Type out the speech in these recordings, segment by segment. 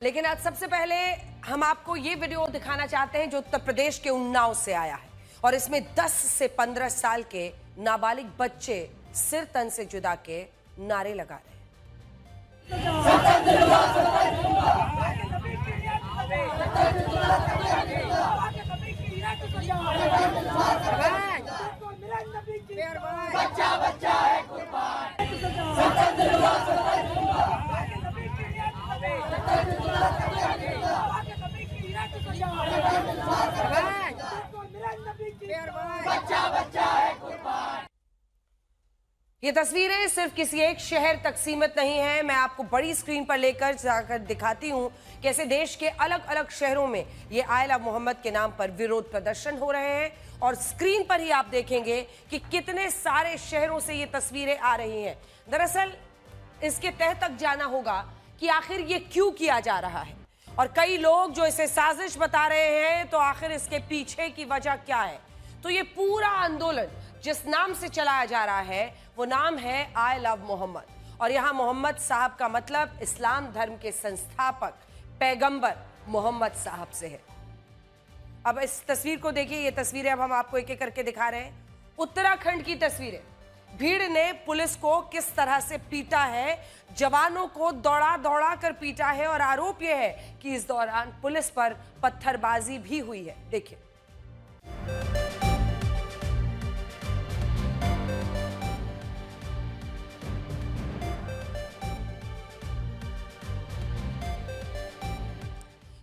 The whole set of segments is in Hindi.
लेकिन आज सबसे पहले हम आपको ये वीडियो दिखाना चाहते हैं जो उत्तर प्रदेश के उन्नाव से आया है और इसमें 10 से 15 साल के नाबालिग बच्चे सिर तन से जुदा के नारे लगा रहे हैं। बच्चा बच्चा है कुर्बान। बच्चा बच्चा है कुर्बान। ये तस्वीरें सिर्फ किसी एक शहर तक सीमित नहीं है। मैं आपको बड़ी स्क्रीन पर लेकर जाकर दिखाती हूं कैसे देश के अलग अलग शहरों में ये आई लव मोहम्मद के नाम पर विरोध प्रदर्शन हो रहे हैं और स्क्रीन पर ही आप देखेंगे कि कितने सारे शहरों से ये तस्वीरें आ रही हैं। दरअसल इसके तह तक जाना होगा कि आखिर ये क्यों किया जा रहा है और कई लोग जो इसे साजिश बता रहे हैं, तो आखिर इसके पीछे की वजह क्या है। तो ये पूरा आंदोलन जिस नाम से चलाया जा रहा है वो नाम है आई लव मोहम्मद और यहां मोहम्मद साहब का मतलब इस्लाम धर्म के संस्थापक पैगंबर मोहम्मद साहब से है। अब इस तस्वीर को देखिए, ये तस्वीरें अब हम आपको एक एक करके दिखा रहे हैं। उत्तराखंड की तस्वीरें, भीड़ ने पुलिस को किस तरह से पीटा है, जवानों को दौड़ा दौड़ा कर पीटा है और आरोप यह है कि इस दौरान पुलिस पर पत्थरबाजी भी हुई है। देखिए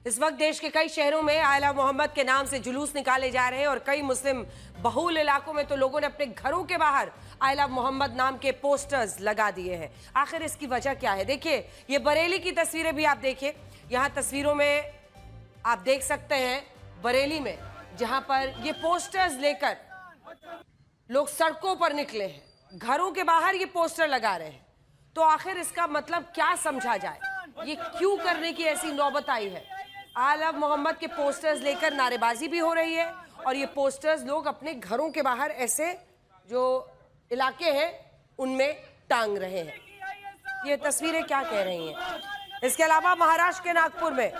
इस वक्त देश के कई शहरों में आई लव मोहम्मद के नाम से जुलूस निकाले जा रहे हैं और कई मुस्लिम बहुल इलाकों में तो लोगों ने अपने घरों के बाहर आई लव मोहम्मद नाम के पोस्टर्स लगा दिए हैं। आखिर इसकी वजह क्या है? देखिए ये बरेली की तस्वीरें भी आप देखिए। यहां तस्वीरों में आप देख सकते हैं बरेली में जहां पर ये पोस्टर्स लेकर लोग सड़कों पर निकले हैं, घरों के बाहर ये पोस्टर लगा रहे हैं। तो आखिर इसका मतलब क्या समझा जाए? ये क्यों करने की ऐसी नौबत आई है? आई लव मोहम्मद के पोस्टर्स लेकर नारेबाजी भी हो रही है और ये पोस्टर्स लोग अपने घरों के बाहर ऐसे जो इलाके हैं उनमें टांग रहे हैं। ये तस्वीरें क्या कह रही हैं? इसके अलावा महाराष्ट्र के नागपुर में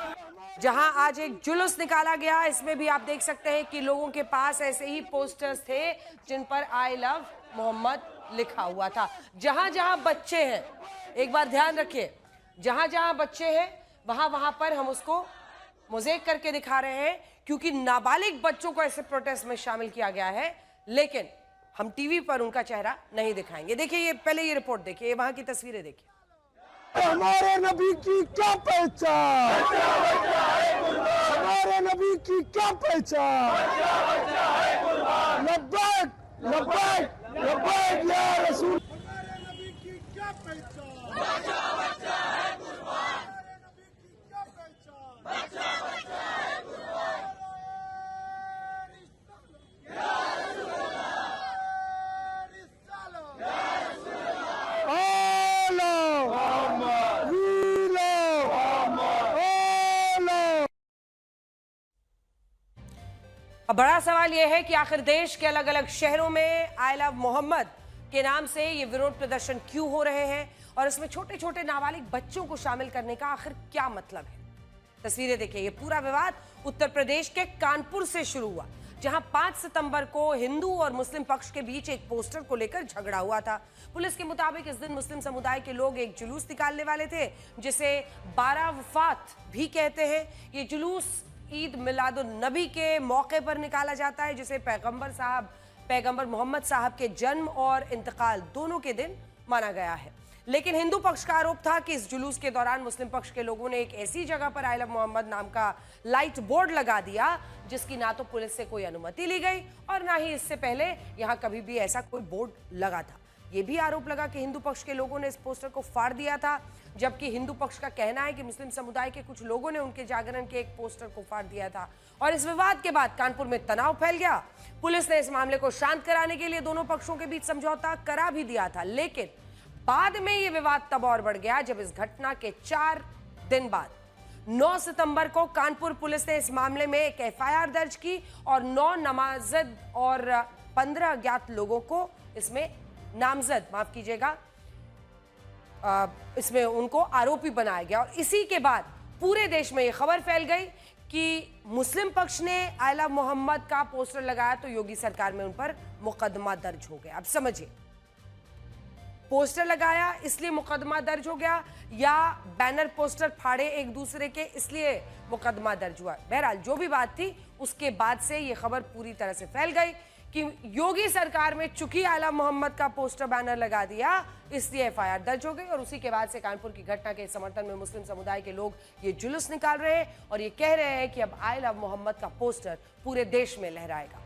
जहां आज एक जुलूस निकाला गया, इसमें भी आप देख सकते हैं कि लोगों के पास ऐसे ही पोस्टर्स थे जिन पर आई लव मोहम्मद लिखा हुआ था। जहां जहां बच्चे हैं, एक बार ध्यान रखिए, जहां जहां बच्चे हैं वहां वहां पर हम उसको मोज़ेक करके दिखा रहे हैं क्योंकि नाबालिग बच्चों को ऐसे प्रोटेस्ट में शामिल किया गया है, लेकिन हम टीवी पर उनका चेहरा नहीं दिखाएंगे। देखिए ये पहले ये रिपोर्ट देखिए, वहां की तस्वीरें देखिए। हमारे नबी की क्या पहचान, हमारे नबी की क्या पहचान। लब्बैक लब्बैक लब्बैक या रसूल। हमारे नबी की क्या पहचान, बच्चा बच्चा है कुर्बान। हमारे नबी की क्या पहचान, बच्चा बच्चा है कुर्बान। या रसूल अल्लाह, या रसूल अल्लाह। अब बड़ा सवाल यह है कि आखिर देश के अलग अलग शहरों में आई लव मोहम्मद के नाम से ये विरोध प्रदर्शन क्यों हो रहे हैं और इसमें छोटे छोटे नाबालिग बच्चों को शामिल करने का आखिर क्या मतलब है? तस्वीरें देखिए। ये पूरा विवाद उत्तर प्रदेश के कानपुर से शुरू हुआ जहां 5 सितंबर को हिंदू और मुस्लिम पक्ष के बीच एक पोस्टर को लेकर झगड़ा हुआ था। पुलिस के मुताबिक इस दिन मुस्लिम समुदाय के लोग एक जुलूस निकालने वाले थे जिसे 12 वफात भी कहते हैं। ये जुलूस ईद मिलादुन नबी के मौके पर निकाला जाता है जिसे पैगंबर मोहम्मद साहब के जन्म और इंतकाल दोनों के दिन माना गया है। लेकिन हिंदू पक्ष का आरोप था कि इस जुलूस के दौरान मुस्लिम पक्ष के लोगों ने एक ऐसी जगह पर आई लव मोहम्मद नाम का लाइट बोर्ड लगा दिया जिसकी ना तो पुलिस से कोई अनुमति ली गई और ना ही इससे पहले यहां कभी भी ऐसा कोई बोर्ड लगा था। यह भी आरोप लगा कि हिंदू पक्ष के लोगों ने इस पोस्टर को फाड़ दिया था, जबकि हिंदू पक्ष का कहना है कि मुस्लिम समुदाय के कुछ लोगों ने उनके जागरण के एक पोस्टर को फाड़ दिया था। और इस विवाद के बाद कानपुर में तनाव फैल गया। पुलिस ने इस मामले को शांत कराने के लिए दोनों पक्षों के बीच समझौता करा भी दिया था, लेकिन बाद में यह विवाद तब और बढ़ गया जब इस घटना के 4 दिन बाद 9 सितंबर को कानपुर पुलिस ने इस मामले में एक एफआईआर दर्ज की और 9 नामजद और 15 अज्ञात लोगों को इसमें नामजद, माफ कीजिएगा, इसमें उनको आरोपी बनाया गया और इसी के बाद पूरे देश में यह खबर फैल गई कि मुस्लिम पक्ष ने आई लव मोहम्मद का पोस्टर लगाया तो योगी सरकार में उन पर मुकदमा दर्ज हो गया। अब समझिए, पोस्टर लगाया इसलिए मुकदमा दर्ज हो गया या बैनर पोस्टर फाड़े एक दूसरे के इसलिए मुकदमा दर्ज हुआ। बहरहाल जो भी बात थी उसके बाद से यह खबर पूरी तरह से फैल गई कि योगी सरकार में चूंकि आई लव मोहम्मद का पोस्टर बैनर लगा दिया इसलिए एफआईआर दर्ज हो गई। और उसी के बाद से कानपुर की घटना के समर्थन में मुस्लिम समुदाय के लोग ये जुलूस निकाल रहे हैं और ये कह रहे हैं कि अब आई लव मोहम्मद का पोस्टर पूरे देश में लहराएगा।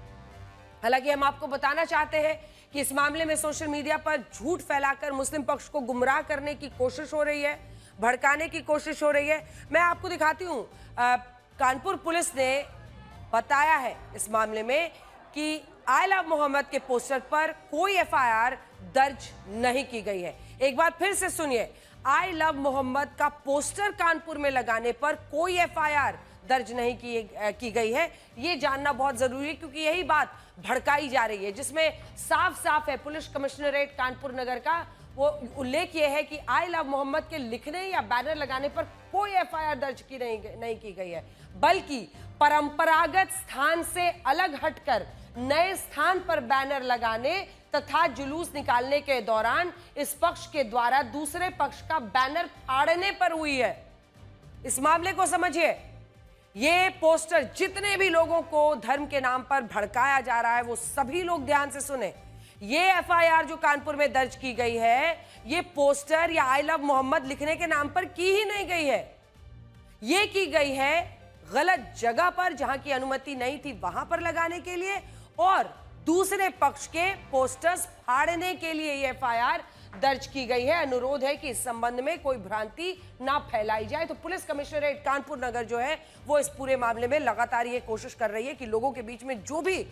हालांकि हम आपको बताना चाहते हैं कि इस मामले में सोशल मीडिया पर झूठ फैलाकर मुस्लिम पक्ष को गुमराह करने की कोशिश हो रही है, भड़काने की कोशिश हो रही है। मैं आपको दिखाती हूं, कानपुर पुलिस ने बताया है इस मामले में कि आई लव मोहम्मद के पोस्टर पर कोई एफआईआर दर्ज नहीं की गई है। एक बार फिर से सुनिए, आई लव मोहम्मद का पोस्टर कानपुर में लगाने पर कोई एफआईआर दर्ज नहीं की गई है। ये जानना बहुत जरूरी है क्योंकि यही बात भड़काई जा रही है, जिसमें साफ साफ है पुलिस कमिश्नरेट कानपुर नगर का वो उल्लेख ये है कि आई लव मोहम्मद के लिखने या बैनर लगाने पर कोई एफआईआर दर्ज नहीं की गई है, बल्कि परंपरागत स्थान से अलग हटकर नए स्थान पर बैनर लगाने तथा जुलूस निकालने के दौरान इस पक्ष के द्वारा दूसरे पक्ष का बैनर फाड़ने पर हुई है। इस मामले को समझिए, ये पोस्टर जितने भी लोगों को धर्म के नाम पर भड़काया जा रहा है वो सभी लोग ध्यान से सुने। ये एफआईआर जो कानपुर में दर्ज की गई है, ये पोस्टर या आई लव मोहम्मद लिखने के नाम पर की ही नहीं गई है। ये की गई है गलत जगह पर जहां की अनुमति नहीं थी वहां पर लगाने के लिए और दूसरे पक्ष के पोस्टर्स फाड़ने के लिए ये एफआईआर दर्ज की गई है। अनुरोध है कि इस संबंध में कोई भ्रांति ना फैलाई जाए। तो पुलिस कमिश्नरेट कानपुर नगर जो है वो इस पूरे मामले में लगातार ये कोशिश कर रही है कि लोगों के बीच में जो भी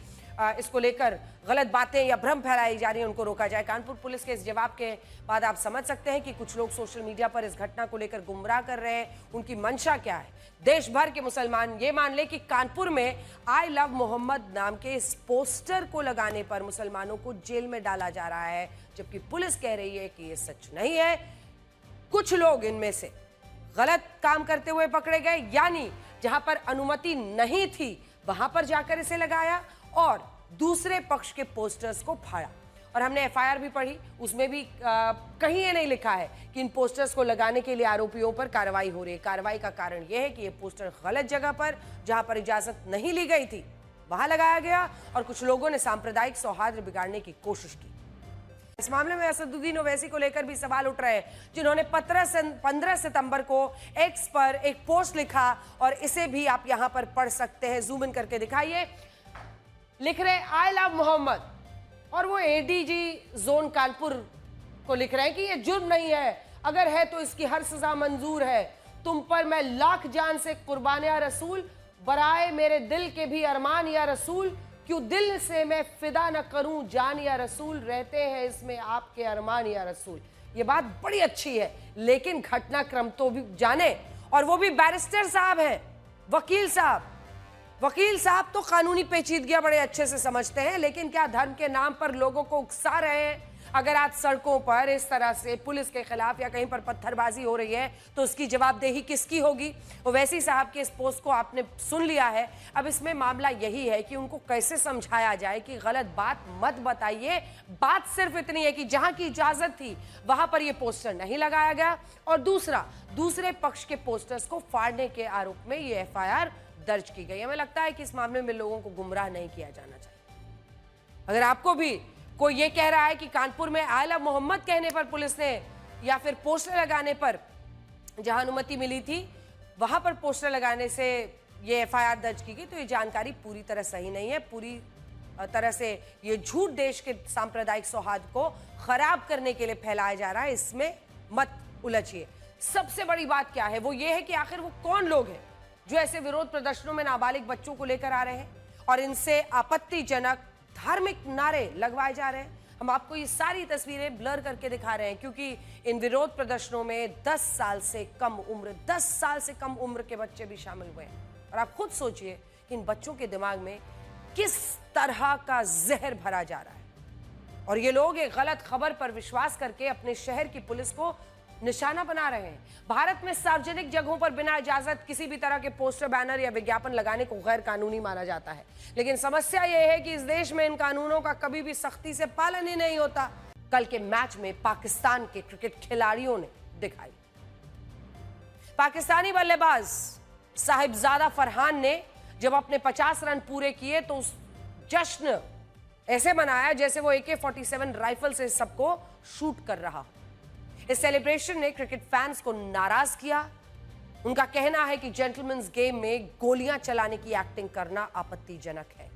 इसको लेकर गलत बातें या भ्रम फैलाई जा रही है उनको रोका जाए। कानपुर पुलिस के इस जवाब के बाद आप समझ सकते हैं कि कुछ लोग सोशल मीडिया पर इस घटना को लेकर गुमराह कर रहे हैं। उनकी मंशा क्या है? देश भर के मुसलमान ये मान ले कि कानपुर में आई लव मोहम्मद नाम के इस पोस्टर को लगाने पर मुसलमानों को जेल में डाला जा रहा है, जबकि पुलिस कह रही है कि ये सच नहीं है। कुछ लोग इनमें से गलत काम करते हुए पकड़े गए, यानी जहां पर अनुमति नहीं थी वहां पर जाकर इसे लगाया और दूसरे पक्ष के पोस्टर्स को फाड़ा। और हमने एफआईआर भी पढ़ी, उसमें भी कहीं ये नहीं लिखा है कि इन पोस्टर्स को लगाने के लिए आरोपियों पर कार्रवाई हो रही है। कार्रवाई का कारण यह है कि ये पोस्टर गलत जगह पर जहां पर इजाजत नहीं ली गई थी वहां लगाया गया और कुछ लोगों ने सांप्रदायिक सौहार्द बिगाड़ने की कोशिश की। इस मामले में असदुद्दीन ओवैसी को लेकर भी सवाल उठ रहे हैं, जिन्होंने 15 सितंबर को एक्स पर एक पोस्ट लिखा और इसे भी आप यहां पर पढ़ सकते हैं। जूम इन करके दिखाइए। लिख रहे आई लव मोहम्मद और वो एडीजी जोन कानपुर को लिख रहे हैं कि ये जुर्म नहीं है, अगर है तो इसकी हर सजा मंजूर है। तुम पर मैं लाख जान से कुर्बान या रसूल, बराए मेरे दिल के भी अरमान या रसूल, क्यों दिल से मैं फिदा न करूं जान या रसूल, रहते हैं इसमें आपके अरमान या रसूल। ये बात बड़ी अच्छी है, लेकिन घटनाक्रम तो भी जाने, और वो भी बैरिस्टर साहब हैं, वकील साहब। वकील साहब तो कानूनी पेचीदगियां बड़े अच्छे से समझते हैं, लेकिन क्या धर्म के नाम पर लोगों को उकसा रहे हैं? अगर आज सड़कों पर इस तरह से पुलिस के खिलाफ या कहीं पर पत्थरबाजी हो रही है तो उसकी जवाबदेही किसकी होगी? ओवैसी साहब के इस पोस्ट को आपने सुन लिया है। अब इसमें मामला यही है कि उनको कैसे समझाया जाए कि गलत बात मत बताइए। बात सिर्फ इतनी है कि जहां की इजाजत थी वहां पर यह पोस्टर नहीं लगाया गया, और दूसरे पक्ष के पोस्टर्स को फाड़ने के आरोप में यह एफआईआर दर्ज की गई। हमें लगता है कि इस मामले में लोगों को गुमराह नहीं किया जाना चाहिए। अगर आपको भी कोई ये कह रहा है कि कानपुर में आई लव मोहम्मद कहने पर पुलिस ने या फिर पोस्टर लगाने पर जहां अनुमति मिली थी वहां पर पोस्टर लगाने से ये एफआईआर दर्ज की गई, तो ये जानकारी पूरी तरह सही नहीं है। पूरी तरह से ये झूठ देश के सांप्रदायिक सौहार्द को खराब करने के लिए फैलाया जा रहा है। इसमें मत उलझिए। सबसे बड़ी बात क्या है वो ये है कि आखिर वो कौन लोग हैं जो ऐसे विरोध प्रदर्शनों में नाबालिग बच्चों को लेकर आ रहे हैं और इनसे आपत्तिजनक धार्मिक नारे लगवाए जा रहे हैं। हम आपको ये सारी तस्वीरें ब्लर करके दिखा रहे हैं क्योंकि इन विरोध प्रदर्शनों में 10 साल से कम उम्र के बच्चे भी शामिल हुए हैं। और आप खुद सोचिए कि इन बच्चों के दिमाग में किस तरह का जहर भरा जा रहा है, और ये लोग एक गलत खबर पर विश्वास करके अपने शहर की पुलिस को निशाना बना रहे हैं। भारत में सार्वजनिक जगहों पर बिना इजाजत किसी भी तरह के पोस्टर, बैनर या विज्ञापन लगाने को गैर कानूनी माना जाता है। लेकिन समस्या यह है कि इस देश में इन कानूनों का कभी भी सख्ती से पालन ही नहीं होता। कल के मैच में पाकिस्तान के क्रिकेट खिलाड़ियों ने दिखाई। पाकिस्तानी बल्लेबाज साहिबजादा फरहान ने जब अपने 50 रन पूरे किए तो उस जश्न ऐसे मनाया जैसे वो AK-47 राइफल से सबको शूट कर रहा। इस सेलिब्रेशन ने क्रिकेट फैंस को नाराज किया। उनका कहना है कि जेंटलमैन्स गेम में गोलियां चलाने की एक्टिंग करना आपत्तिजनक है।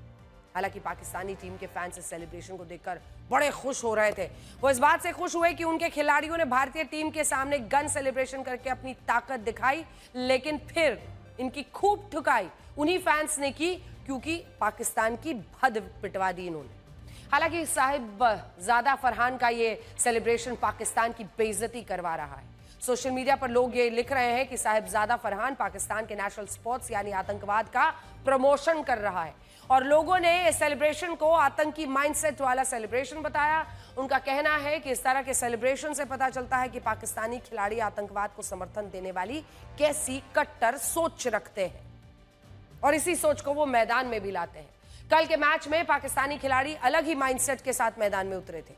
हालांकि पाकिस्तानी टीम के फैंस इस सेलिब्रेशन को देखकर बड़े खुश हो रहे थे। वो इस बात से खुश हुए कि उनके खिलाड़ियों ने भारतीय टीम के सामने गन सेलिब्रेशन करके अपनी ताकत दिखाई, लेकिन फिर इनकी खूब ठुकाई उन्हीं फैंस ने की क्योंकि पाकिस्तान की भद पिटवा दी इन्होंने। हालांकि साहिबजादा फरहान का ये सेलिब्रेशन पाकिस्तान की बेइज्जती करवा रहा है। सोशल मीडिया पर लोग ये लिख रहे हैं कि साहिबजादा फरहान पाकिस्तान के नेशनल स्पोर्ट्स यानी आतंकवाद का प्रमोशन कर रहा है और लोगों ने इस सेलिब्रेशन को आतंकी माइंडसेट वाला सेलिब्रेशन बताया। उनका कहना है कि इस तरह के सेलिब्रेशन से पता चलता है कि पाकिस्तानी खिलाड़ी आतंकवाद को समर्थन देने वाली कैसी कट्टर सोच रखते हैं और इसी सोच को वो मैदान में भी लाते हैं। कल के मैच में पाकिस्तानी खिलाड़ी अलग ही माइंडसेट के साथ मैदान में उतरे थे।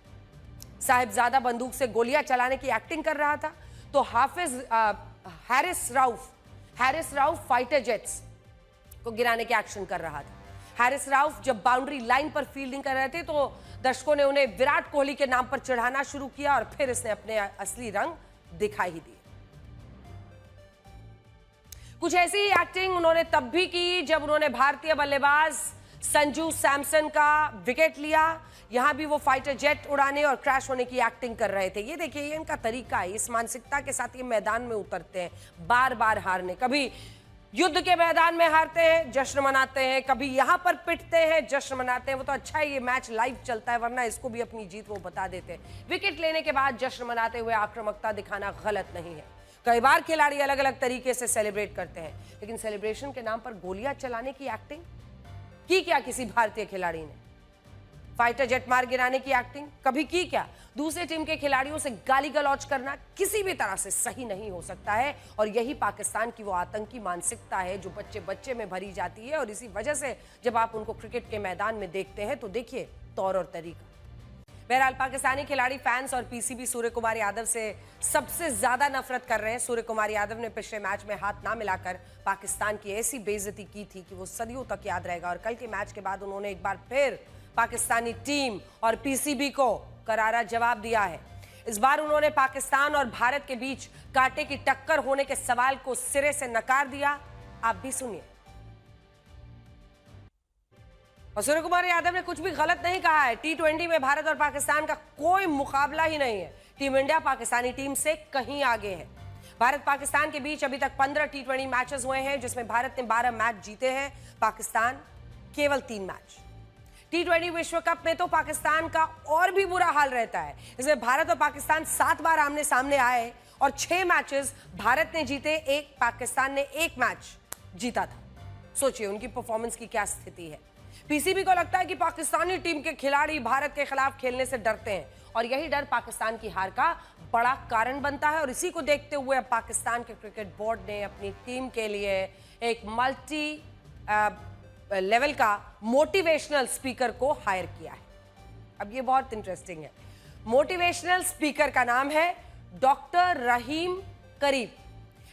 साहिबजादा बंदूक से गोलियां चलाने की एक्टिंग कर रहा था तो हैरिस राउफ फाइटर जेट्स को गिराने के एक्शन कर रहा था। हैरिस राउफ जब बाउंड्री लाइन पर फील्डिंग कर रहे थे तो दर्शकों ने उन्हें विराट कोहली के नाम पर चढ़ाना शुरू किया और फिर इसने अपने असली रंग दिखाई ही दिए। कुछ ऐसी ही एक्टिंग उन्होंने तब भी की जब उन्होंने भारतीय बल्लेबाज संजू सैमसन का विकेट लिया। यहां भी वो फाइटर जेट उड़ाने और क्रैश होने की एक्टिंग कर रहे थे। ये देखिए, ये इनका तरीका है। इस मानसिकता के साथ ये मैदान में उतरते हैं, बार बार हारने। कभी युद्ध के मैदान में हारते हैं, जश्न मनाते हैं, कभी यहां पर पिटते हैं, जश्न मनाते हैं। वो तो अच्छा है ये मैच लाइव चलता है, वरना इसको भी अपनी जीत वो बता देते हैं। विकेट लेने के बाद जश्न मनाते हुए आक्रामकता दिखाना गलत नहीं है। कई बार खिलाड़ी अलग अलग तरीके से सेलिब्रेट करते हैं, लेकिन सेलिब्रेशन के नाम पर गोलियां चलाने की एक्टिंग की क्या किसी भारतीय खिलाड़ी ने? फाइटर जेट मार गिराने की एक्टिंग कभी की क्या? दूसरे टीम के खिलाड़ियों से गाली गलौज करना किसी भी तरह से सही नहीं हो सकता है और यही पाकिस्तान की वो आतंकी मानसिकता है जो बच्चे बच्चे में भरी जाती है और इसी वजह से जब आप उनको क्रिकेट के मैदान में देखते हैं तो देखिए तौर और तरीका। बहरहाल पाकिस्तानी खिलाड़ी, फैंस और पीसीबी सूर्य कुमार यादव से सबसे ज्यादा नफरत कर रहे हैं। सूर्य कुमार यादव ने पिछले मैच में हाथ ना मिलाकर पाकिस्तान की ऐसी बेइज्जती की थी कि वो सदियों तक याद रहेगा और कल के मैच के बाद उन्होंने एक बार फिर पाकिस्तानी टीम और पीसीबी को करारा जवाब दिया है। इस बार उन्होंने पाकिस्तान और भारत के बीच कांटे की टक्कर होने के सवाल को सिरे से नकार दिया। आप भी सुनिए। और सूर्य कुमार यादव ने कुछ भी गलत नहीं कहा है। T20 में भारत और पाकिस्तान का कोई मुकाबला ही नहीं है। टीम इंडिया पाकिस्तानी टीम से कहीं आगे है। भारत पाकिस्तान के बीच अभी तक 15 T20 मैचेस हुए हैं जिसमें भारत ने 12 मैच जीते हैं, पाकिस्तान केवल 3 मैच। T20 विश्व कप में तो पाकिस्तान का और भी बुरा हाल रहता है। इसमें भारत और पाकिस्तान 7 बार आमने सामने आए और 6 मैचेस भारत ने जीते, पाकिस्तान ने 1 मैच जीता था। सोचिए उनकी परफॉर्मेंस की क्या स्थिति है। पीसीबी को लगता है कि पाकिस्तानी टीम के खिलाड़ी भारत के खिलाफ खेलने से डरते हैं और यही डर पाकिस्तान की हार का बड़ा कारण बनता है और इसी को देखते हुए अब पाकिस्तान के क्रिकेट बोर्ड ने अपनी टीम के लिए एक मल्टी लेवल का मोटिवेशनल स्पीकर को हायर किया है। अब ये बहुत इंटरेस्टिंग है। मोटिवेशनल स्पीकर का नाम है डॉक्टर रहीम करीम।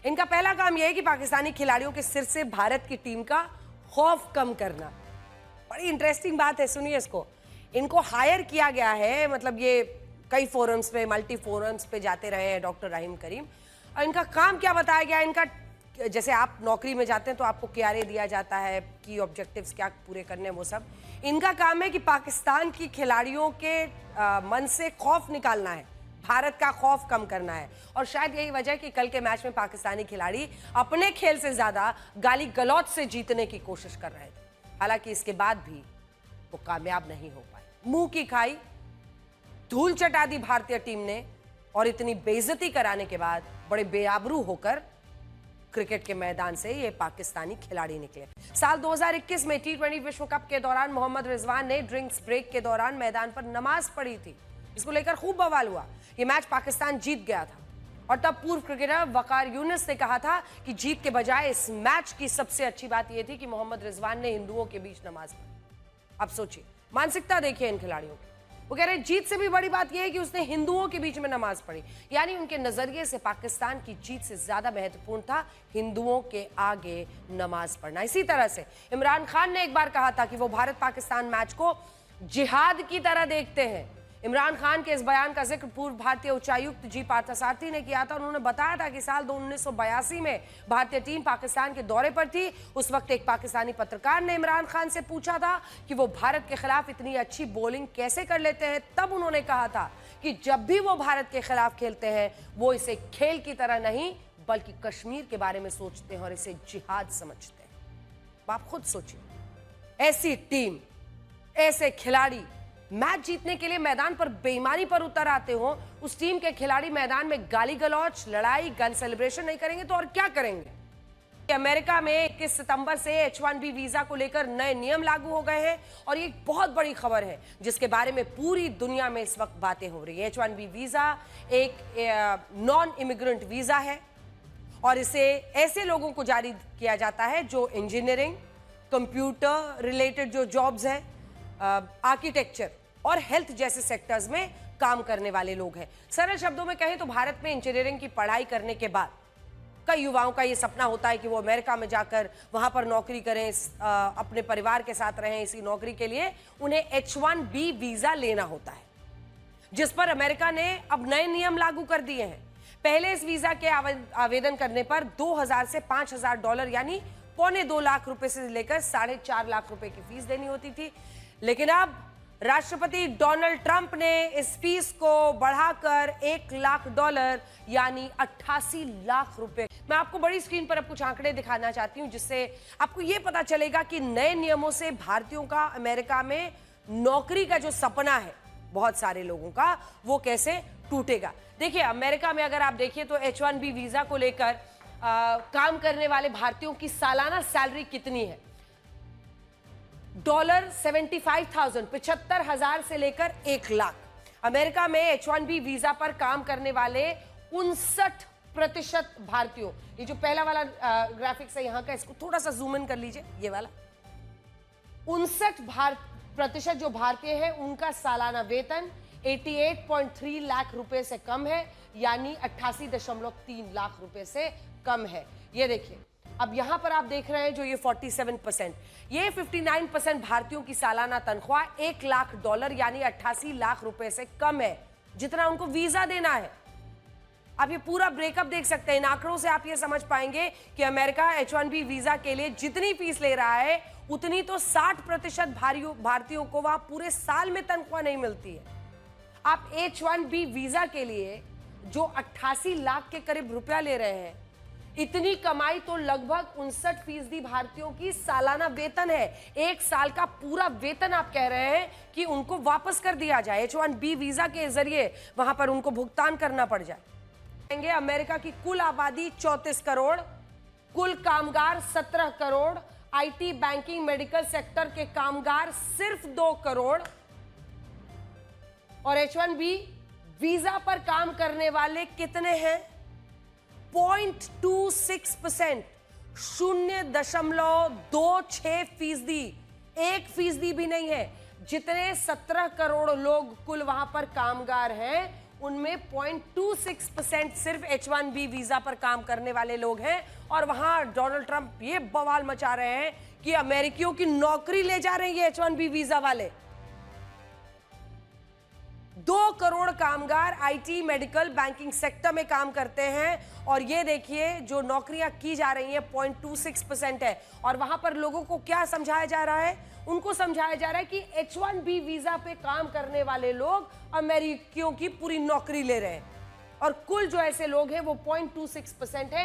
इनका पहला काम यह है कि पाकिस्तानी खिलाड़ियों के सिर से भारत की टीम का खौफ कम करना। बड़ी इंटरेस्टिंग बात है, सुनिए इसको। इनको हायर किया गया है, मतलब ये कई फोरम्स पे, मल्टी फोरम्स पे जाते रहे हैं डॉक्टर रहीम करीम। और इनका काम क्या बताया गया है? इनका, जैसे आप नौकरी में जाते हैं तो आपको क्यारे दिया जाता है कि ऑब्जेक्टिव्स क्या पूरे करने हैं, वो सब। इनका काम है कि पाकिस्तान की खिलाड़ियों के मन से खौफ निकालना है, भारत का खौफ कम करना है। और शायद यही वजह कि कल के मैच में पाकिस्तानी खिलाड़ी अपने खेल से ज्यादा गाली गलौज से जीतने की कोशिश कर रहे थे। हालांकि इसके बाद भी वो कामयाब नहीं हो पाए। मुंह की खाई, धूल चटा दी भारतीय टीम ने और इतनी बेइज्जती कराने के बाद बड़े बेआबरू होकर क्रिकेट के मैदान से ये पाकिस्तानी खिलाड़ी निकले। साल 2021 में T20 विश्व कप के दौरान मोहम्मद रिजवान ने ड्रिंक्स ब्रेक के दौरान मैदान पर नमाज पढ़ी थी। इसको लेकर खूब बवाल हुआ। ये मैच पाकिस्तान जीत गया था। और तब पूर्व क्रिकेटर वकार यूनिस ने कहा था कि जीत के बजाय इस मैच की सबसे अच्छी बात यह थी कि मोहम्मद रिजवान ने हिंदुओं के बीच नमाज पढ़ी। अब सोचिए, मानसिकता देखिए इन खिलाड़ियों की। वो कह रहे हैं जीत से भी बड़ी बात यह है कि उसने हिंदुओं के बीच में नमाज पढ़ी, यानी उनके नजरिए से पाकिस्तान की जीत से ज्यादा महत्वपूर्ण था हिंदुओं के आगे नमाज पढ़ना। इसी तरह से इमरान खान ने एक बार कहा था कि वो भारत पाकिस्तान मैच को जिहाद की तरह देखते हैं। इमरान खान के इस बयान का जिक्र पूर्व भारतीय उच्चायुक्त जी पार्थसारथी ने किया था। उन्होंने बताया था कि साल 1982 में भारतीय टीम पाकिस्तान के दौरे पर थी। उस वक्त एक पाकिस्तानी पत्रकार ने इमरान खान से पूछा था कि वो भारत के खिलाफ इतनी अच्छी बॉलिंग कैसे कर लेते हैं। तब उन्होंने कहा था कि जब भी वो भारत के खिलाफ खेलते हैं वो इसे खेल की तरह नहीं बल्कि कश्मीर के बारे में सोचते हैं और इसे जिहाद समझते हैं। आप खुद सोचिए, ऐसी टीम, ऐसे खिलाड़ी मैच जीतने के लिए मैदान पर बेईमानी पर उतर आते हो, उस टीम के खिलाड़ी मैदान में गाली गलौच, लड़ाई, गन सेलिब्रेशन नहीं करेंगे तो और क्या करेंगे। अमेरिका में 21 सितंबर से H1B वीजा को लेकर नए नियम लागू हो गए हैं और ये एक बहुत बड़ी खबर है जिसके बारे में पूरी दुनिया में इस वक्त बातें हो रही है। H1B वीजा एक नॉन इमिग्रेंट वीजा है और इसे ऐसे लोगों को जारी किया जाता है जो इंजीनियरिंग, कंप्यूटर रिलेटेड जो जॉब्स हैं, आर्किटेक्चर और हेल्थ जैसे सेक्टर्स में काम करने वाले लोग हैं। सरल शब्दों में कहें तो भारत में इंजीनियरिंग की पढ़ाई करने के बाद कई युवाओं का ये सपना होता है कि वो अमेरिका में जाकर वहां पर नौकरी करें, अपने परिवार के साथ रहें। इसी नौकरी के लिए उन्हें H1B वीजा लेना होता है, जिस पर अमेरिका ने अब नए नियम लागू कर दिए हैं। पहले इस वीजा के आवेदन करने पर $2,000 से $5,000 यानी $2.25 लाख रुपए से लेकर $4.5 लाख रुपए की फीस देनी होती थी। लेकिन अब राष्ट्रपति डोनाल्ड ट्रंप ने इस फीस को बढ़ाकर $1 लाख यानी 88 लाख रुपए। मैं आपको बड़ी स्क्रीन पर अब कुछ आंकड़े दिखाना चाहती हूं जिससे आपको यह पता चलेगा कि नए नियमों से भारतीयों का अमेरिका में नौकरी का जो सपना है बहुत सारे लोगों का, वो कैसे टूटेगा। देखिए, अमेरिका में अगर आप देखिए तो H1B वीजा को लेकर काम करने वाले भारतीयों की सालाना सैलरी कितनी है। $75,000 से लेकर 1 लाख। अमेरिका में H1B वीजा पर काम करने वाले 59% भारतीयों, ये जो पहला वाला ग्राफिक्स है यहां का, इसको थोड़ा सा जूम इन कर लीजिए, ये वाला। 59% जो भारतीय है उनका सालाना वेतन 88.3 लाख रुपए से कम है, यानी 88.3 लाख रुपए से कम है। ये देखिए, अब यहां पर आप देख रहे हैं जो ये 47%, ये 59% भारतीयों की सालाना तनख्वाह $1 लाख यानी 88 लाख रुपए से कम है, जितना उनको वीजा देना है। आप ये पूरा ब्रेकअप देख सकते हैं। इन आंकड़ों से आप ये समझ पाएंगे कि अमेरिका H1B वीजा के लिए जितनी फीस ले रहा है उतनी तो 60% भारतीयों को वहां पूरे साल में तनख्वाह नहीं मिलती है। आप H1B वीजा के लिए जो 88 लाख के करीब रुपया ले रहे हैं, इतनी कमाई तो लगभग 59% भारतीयों की सालाना वेतन है। एक साल का पूरा वेतन आप कह रहे हैं कि उनको वापस कर दिया जाए, H1B वीजा के जरिए वहां पर उनको भुगतान करना पड़ जाए। अमेरिका की कुल आबादी 34 करोड़, कुल कामगार 17 crore, IT, banking, medical sector के कामगार सिर्फ 2 करोड़ और H1B वीजा पर काम करने वाले कितने हैं? 0.26%, 0.26%, 1% भी नहीं है। जितने 17 करोड़ लोग कुल वहां पर कामगार हैं, उनमें 0.26% सिर्फ H1B वीजा पर काम करने वाले लोग हैं। और वहां डोनाल्ड ट्रंप ये बवाल मचा रहे हैं कि अमेरिकियों की नौकरी ले जा रहे हैं ये H1B वीजा वाले। 2 करोड़ कामगार IT, मेडिकल, बैंकिंग सेक्टर में काम करते हैं और ये देखिए जो नौकरियां की जा रही हैं 0.26% है। और वहां पर लोगों को क्या समझाया जा रहा है? उनको समझाया जा रहा है कि H1B वीजा पे काम करने वाले लोग अमेरिकियों की पूरी नौकरी ले रहे हैं और कुल जो ऐसे लोग हैं वो 0.26% है।